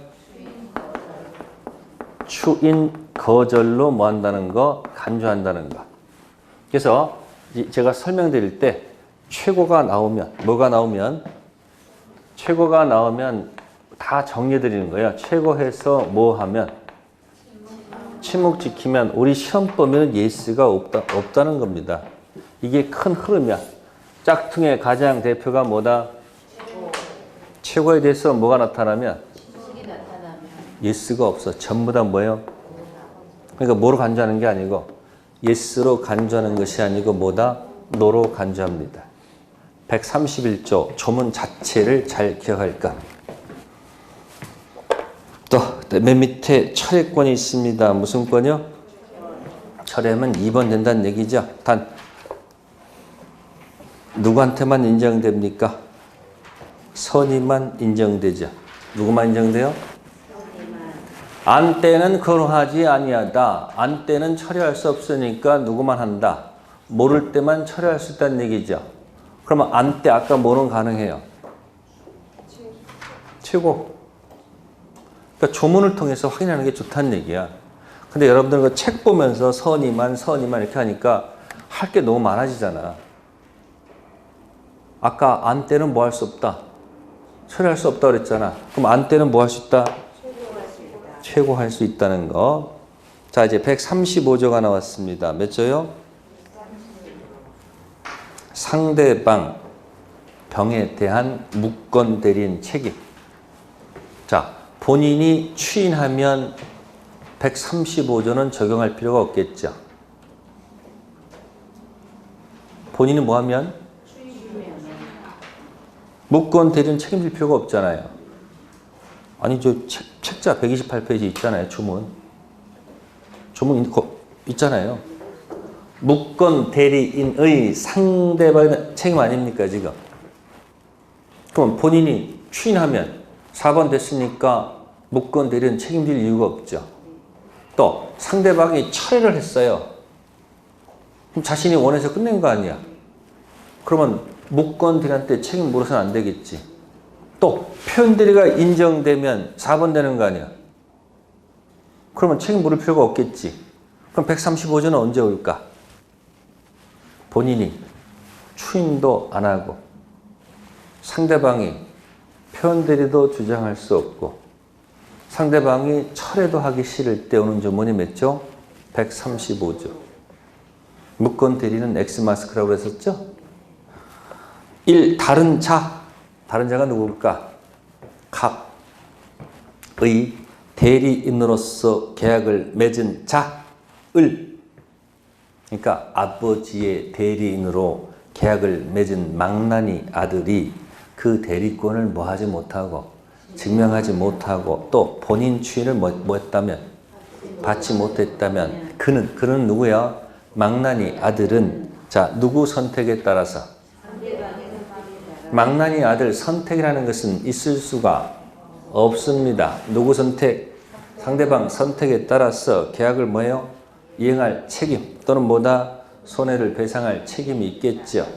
추인 거절로 뭐 한다는 거? 간주한다는 거. 그래서 제가 설명드릴 때 최고가 나오면 뭐가 나오면 최고가 나오면 다 정리해 드리는 거예요. 최고해서 뭐 하면 침묵 지키면 우리 시험 보면 예스가 없다는 겁니다. 이게 큰 흐름이야. 짝퉁의 가장 대표가 뭐다? 최고에 대해서 뭐가 나타나면 예스가 없어. 전부 다 뭐예요? 그러니까 뭐로 간주하는 게 아니고 예스로 간주하는 것이 아니고 뭐다? 노로 간주합니다. 131조 조문 자체를 잘 기억할 것. 또 맨 밑에 철회권이 있습니다. 무슨 권이요? 철회하면 2번 된다는 얘기죠. 단 누구한테만 인정됩니까? 선의만 인정되죠. 누구만 인정돼요? 안 때는 거론하지 아니하다. 안 때는 철회할 수 없으니까 누구만 한다. 모를 때만 철회할 수 있다는 얘기죠. 그러면 안 때 아까 뭐는 가능해요? 최고. 그러니까 조문을 통해서 확인하는 게 좋다는 얘기야. 근데 여러분들 그 책 보면서 선의만 이렇게 하니까 할 게 너무 많아지잖아. 아까 안 때는 뭐 할 수 없다. 철회할 수 없다 그랬잖아. 그럼 안 때는 뭐 할 수 있다? 최고할 수 있다는 거. 자, 이제 135조가 나왔습니다. 몇 조요? 상대방 병에 대한 무권 대리인 책임. 자, 본인이 추인하면 135조는 적용할 필요가 없겠죠. 본인이 뭐 하면? 무권 대리인 책임질 필요가 없잖아요. 아니, 저 책자 128페이지 있잖아요. 주문 있잖아요. 무권 대리인의 상대방의 책임 아닙니까 지금? 그럼 본인이 추인하면 4번 됐으니까 무권 대리인 책임질 이유가 없죠. 또 상대방이 철회를 했어요. 그럼 자신이 원해서 끝낸 거 아니야. 그러면 무권 대리인한테 책임 물어서는 안 되겠지. 또 표현 대리가 인정되면 4번 되는 거 아니야. 그러면 책임 물을 필요가 없겠지. 그럼 135조는 언제 올까? 본인이 추인도 안 하고 상대방이 표현 대리도 주장할 수 없고 상대방이 철회도 하기 싫을 때 오는 조문이 몇 조? 135조. 무권 대리는 엑스마스크라고 그랬었죠? 1. 다른 자. 다른 자가 누굴까? 갑의 대리인으로서 계약을 맺은 자을. 그러니까 아버지의 대리인으로 계약을 맺은 망나니 아들이 그 대리권을 뭐 하지 못하고 증명하지 못하고 또 본인 추인을 뭐 했다면 받지 못했다면 그는 누구야? 망나니 아들은 자 누구 선택에 따라서 망나니 아들 선택이라는 것은 있을 수가 없습니다. 누구 선택? 상대방 선택에 따라서 계약을 뭐예요? 이행할 책임 또는 뭐다? 손해를 배상할 책임이 있겠죠.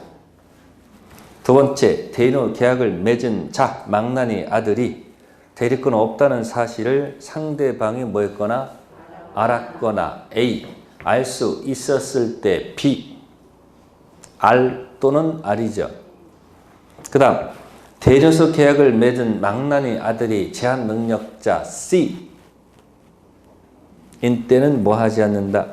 두 번째, 대리인으로 계약을 맺은 자, 망나니 아들이 대리권 없다는 사실을 상대방이 뭐 했거나 알았거나 A, 알 수 있었을 때 B, 알 또는 알이죠. 그 다음, 대리인으로서 계약을 맺은 망나니 아들이 제한 능력자 C, 인 때는 뭐 하지 않는다?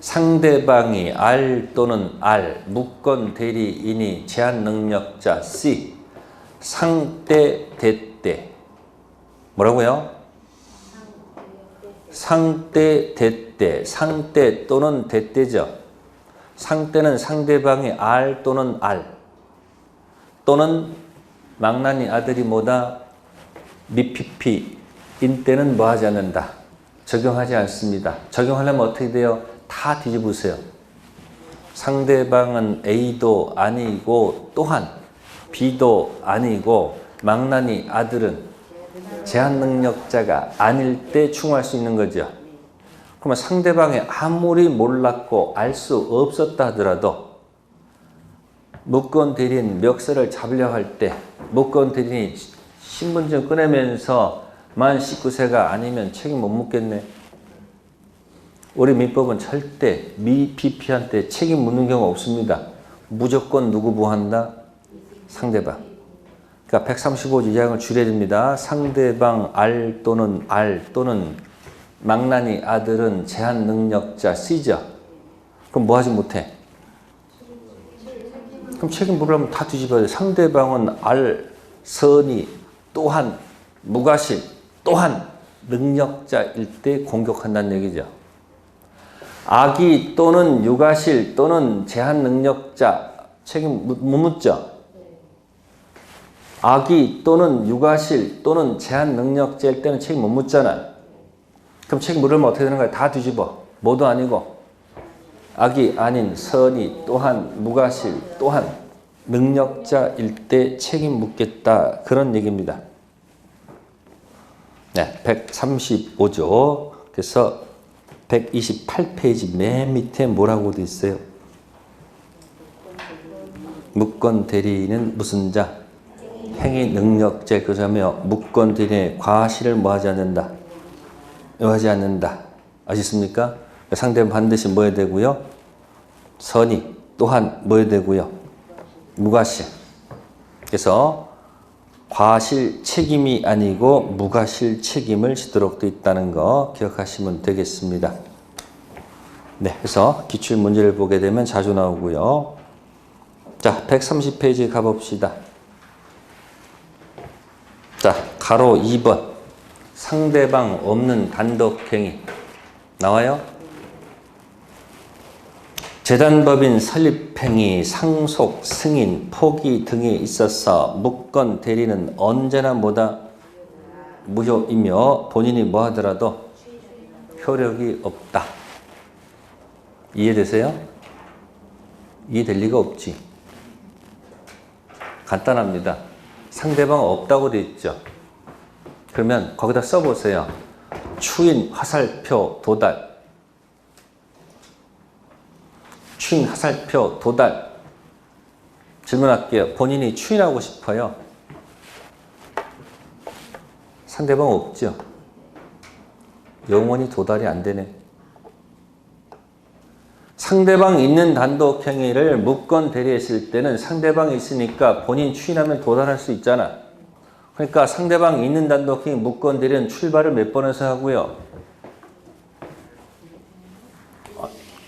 상대방이 알 또는 알, 무권 대리인이 제한 능력자 C, 상대, 대때. 뭐라고요? 상대, 대때. 상대 또는 대때죠. 상대는 상대방이 알 또는 알. 또는 망나니 아들이 뭐다? 미피피. 인 때는 뭐 하지 않는다? 적용하지 않습니다. 적용하려면 어떻게 돼요? 다 뒤집으세요. 상대방은 A도 아니고 또한 B도 아니고 망나니 아들은 제한 능력자가 아닐 때 충고할 수 있는 거죠. 그러면 상대방이 아무리 몰랐고 알 수 없었다 하더라도 무권 대리인 멱살을 잡으려 할 때 무권 대리인이 신분증 꺼내면서 만 19세가 아니면 책임 못 묻겠네. 우리 민법은 절대 미피피한테 책임 묻는 경우 없습니다. 무조건 누구 보호한다? 상대방. 그러니까 135조 2항을 줄여야 됩니다. 상대방 R 또는 망나니 아들은 제한 능력자 C죠. 그럼 뭐 하지 못해? 그럼 책임 물으려면 다 뒤집어야 돼. 상대방은 R, 선이, 또한, 무과실, 또한 능력자일 때 공격한다는 얘기죠. 악의 또는 유과실 또는 제한 능력자 책임 못 묻죠. 악의 또는 유과실 또는 제한 능력자일 때는 책임 못 묻잖아. 그럼 책임 물으면 어떻게 되는 거야? 다 뒤집어. 뭐도 아니고 악이 아닌 선이 또한 무과실 또한 능력자일 때 책임 묻겠다. 그런 얘기입니다. 네, 135조. 그래서 128페이지 맨 밑에 뭐라고 돼 있어요? 무권 대리인은 무슨 자? 행위 능력자. 그러자며 무권 대리인의 과실을 뭐 하지 않는다? 요하지 않는다. 아시습니까? 상대는 반드시 뭐 해야 되고요? 선의 또한 뭐 해야 되고요? 무과실. 그래서 과실 책임이 아니고 무과실 책임을 지도록 되어 있다는 거 기억하시면 되겠습니다. 네, 그래서 기출문제를 보게 되면 자주 나오고요. 자, 130페이지 가봅시다. 자, 가로 2번. 상대방 없는 단독행위. 나와요? 재단법인 설립행위, 상속, 승인, 포기 등에 있어서 무권 대리는 언제나 뭐다? 무효이며 본인이 뭐 하더라도 효력이 없다. 이해되세요? 이해될 리가 없지. 간단합니다. 상대방 없다고 돼 있죠. 그러면 거기다 써보세요. 추인, 화살표, 도달. 추인, 화살표, 도달. 질문할게요. 본인이 추인하고 싶어요? 상대방 없죠? 영원히 도달이 안 되네. 상대방 있는 단독 행위를 무권 대리했을 때는 상대방이 있으니까 본인 추인하면 도달할 수 있잖아. 그러니까 상대방 있는 단독 행위 무권 대리는 출발을 몇 번에서 하고요?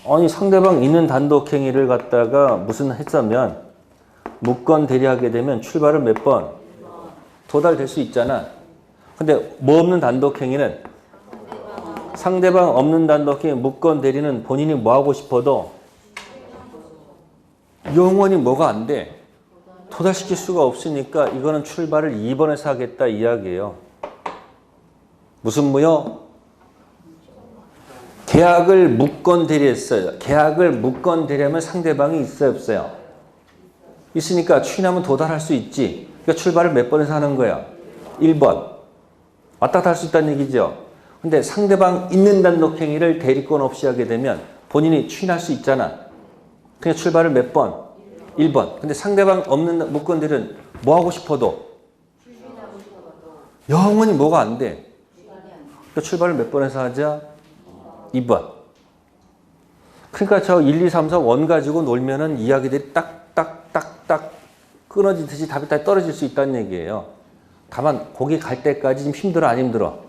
아니 상대방 있는 단독 행위를 갖다가 무슨 했으면 무권 대리하게 되면 출발을 몇 번? 도달될 수 있잖아. 근데 뭐 없는 단독 행위는 상대방 없는 단독 행위 무권 대리는 본인이 뭐 하고 싶어도 영원히 뭐가 안 돼. 도달시킬 수가 없으니까 이거는 출발을 2번에서 하겠다 이야기예요. 무슨 무효? 계약을 무권 대리했어요. 계약을 무권 대리하면 상대방이 있어요, 없어요? 있으니까 추인하면 도달할 수 있지. 그러니까 출발을 몇 번에서 하는 거야? 1번. 왔다 갔다 할 수 있다는 얘기죠. 근데 상대방 있는 단독 행위를 대리권 없이 하게 되면 본인이 추인할 수 있잖아. 그냥 출발을 몇 번? 1번. 근데 상대방 없는 무권 대리는 뭐 하고 싶어도 영원히 뭐가 안 돼. 그러니까 출발을 몇 번에서 하자? 2번. 그러니까 저 1, 2, 3, 4, 원 가지고 놀면은 이야기들이 딱딱딱딱 끊어지듯이 답이 다 떨어질 수 있다는 얘기예요. 다만 거기 갈 때까지 좀 힘들어 안 힘들어?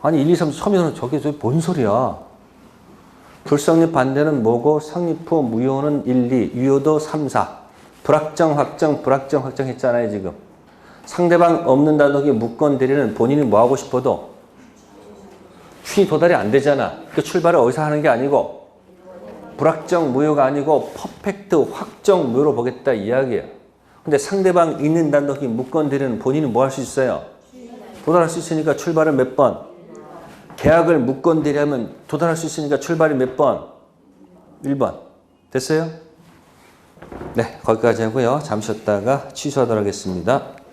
아니 1, 2, 3 처음에는 저게 뭔 소리야. 불성립 반대는 뭐고 성립 후 무효는 1, 2, 유효도 3, 4. 불확정 확정 불확정 확정 했잖아요 지금. 상대방 없는 단독이 무권 대리는 본인이 뭐 하고 싶어도 추인 도달이 안 되잖아. 그 출발을 어디서 하는 게 아니고 불확정 무효가 아니고 퍼펙트 확정 무효로 보겠다 이야기예요. 근데 상대방 있는 단독이 무권 대리는 본인은 뭐 할 수 있어요? 도달할 수 있으니까 출발을 몇 번? 계약을 무권 대리하면 도달할 수 있으니까 출발이 몇 번? 1번. 됐어요? 네, 거기까지 하고요. 잠시 쉬었다가 취소하도록 하겠습니다.